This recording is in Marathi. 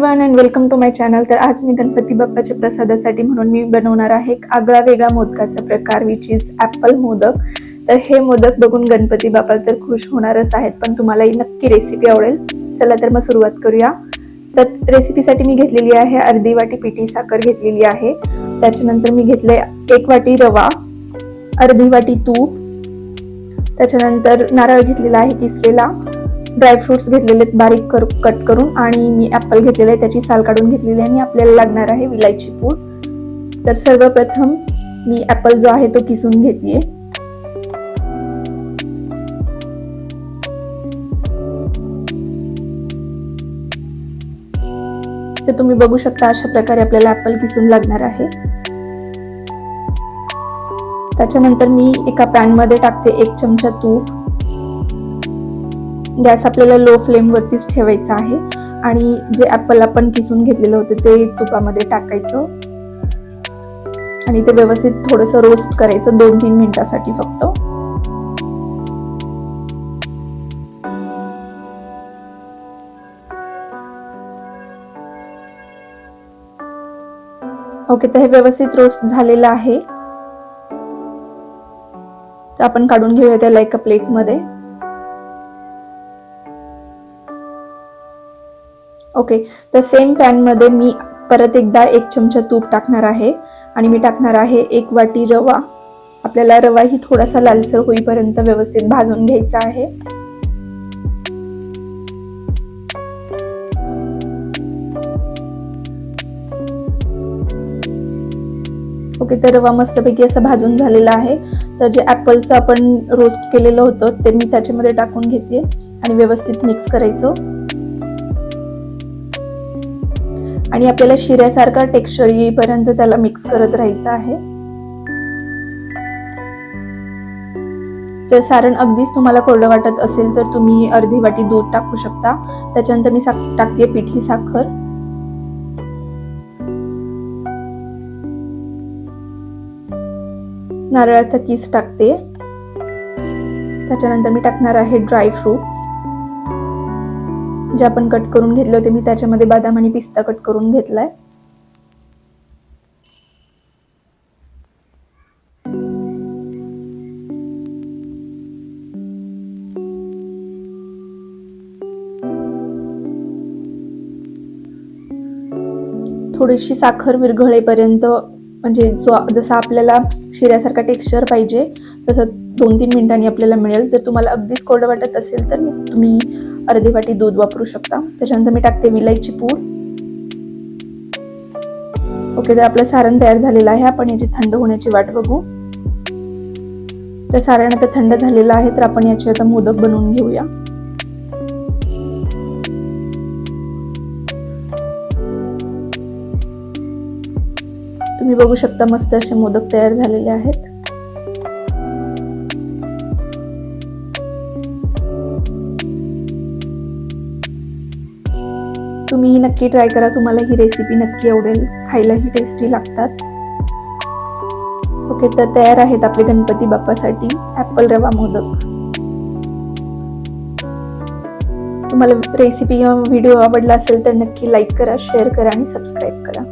Everyone and welcome to my channel. तर आज मी गणपती बाप्पाच्या प्रसादासाठी म्हणून मी बनवणार आहे एक आगळा वेगळा मोदकाचा प्रकार विच इज ॲपल मोदक। तर हे मोदक बघून गणपती बाप्पा तर खुश होणारच आहेत, पण तुम्हालाही नक्की रेसिपी आवडेल। चला तर मग सुरुवात करूया। तर रेसिपीसाठी मी घेतलेली आहे अर्धी वाटी पिठी साखर घेतलेली आहे। त्याच्यानंतर मी घेतले 1 वाटी रवा, अर्धी वाटी तूप, त्याच्यानंतर नारळ घेतलेला आहे किसलेला, ड्रायफ्रुट्स घेतलेले बारीक कट करून, आणि मी ॲपल घेतलेला आहे त्याची साल काढून घेतलेली आहे, आणि आपल्याला लागणार आहे विलायची पूड। तर सर्वप्रथम मी ॲपल जो आहे तो किसून घेतेय। तर तुम्ही बघू शकता अशा प्रकारे आपल्याला ॲपल किसून लागणार आहे। त्याच्यानंतर मी एका पॅन मध्ये टाकते 1 चमचा तूप। गॅस आपल्याला लो फ्लेम वरतीच ठेवायचा आहे, आणि जे ॲपल आपण किसून घेतलेलं होतं ते तुपामध्ये टाकायचं, आणि ते व्यवस्थित थोडंसं रोस्ट करायचं 2-3 मिनिटासाठी फक्त। ओके, तर हे व्यवस्थित रोस्ट झालेलं आहे। तर आपण काढून घेऊया त्याला एका प्लेटमध्ये। ओके, तर सेम पॅन मध्ये मी परत एकदा 1 चमचा तूप टाकणार आहे, आणि मी टाकणार आहे 1 वाटी रवा। आपल्याला रवा ही थोडासा लालसर होईपर्यंत व्यवस्थित भाजून घ्यायचा आहे। ओके, तर रवा मस्तपैकी असं भाजून झालेला आहे। तर जे ॲपलचं आपण रोस्ट केलेलं होतं ते मी त्याच्यामध्ये टाकून घेते, आणि व्यवस्थित मिक्स करायचं, आणि आपल्याला शिऱ्यासारखा टेक्स्चर येईपर्यंत त्याला मिक्स करत राहायचं आहे। तर सारण अगदीच तुम्हाला कोरडं वाटत असेल तर तुम्ही अर्धी वाटी दूध टाकू शकता। त्याच्यानंतर मी टाकते पिठी साखर, नारळाचा किस टाकते, त्याच्यानंतर मी टाकणार आहे ड्राय फ्रुट्स जे आपण कट करून घेतले होते। मी त्याच्यामध्ये बदाम आणि पिस्ता कट करून घेतलाय। थोडीशी साखर विरघळेपर्यंत, म्हणजे जसा आपल्याला शिऱ्यासारखा टेक्स्चर पाहिजे तसं 2-3 मिनिटांनी आपल्याला मिळेल। जर तुम्हाला अगदीच कोरडं वाटत असेल तर तुम्ही अर्धी वाटी दूध वापरू शकता। त्याच्यानंतर मी टाकते विलायची पूड। ओके, तर आपलं सारण तयार झालेलं आहे। आपण याची थंड होण्याची वाट बघू। तर सारण आता थंड झालेलं आहे, तर आपण याचे आता मोदक बनवून घेऊया। तुम्ही बघू शकता मस्त असे मोदक तयार झालेले आहेत। तुम्ही नक्की ट्राय करा, तुम्हाला ही रेसिपी नक्की आवडेल, खायलाही टेस्टी लागतात। ओके, तर तयार आहेत आपले गणपती बाप्पासाठी ॲपल रवा मोदक। तुम्हाला रेसिपी किंवा व्हिडिओ आवडला असेल तर नक्की लाईक करा, शेअर करा आणि सबस्क्राईब करा।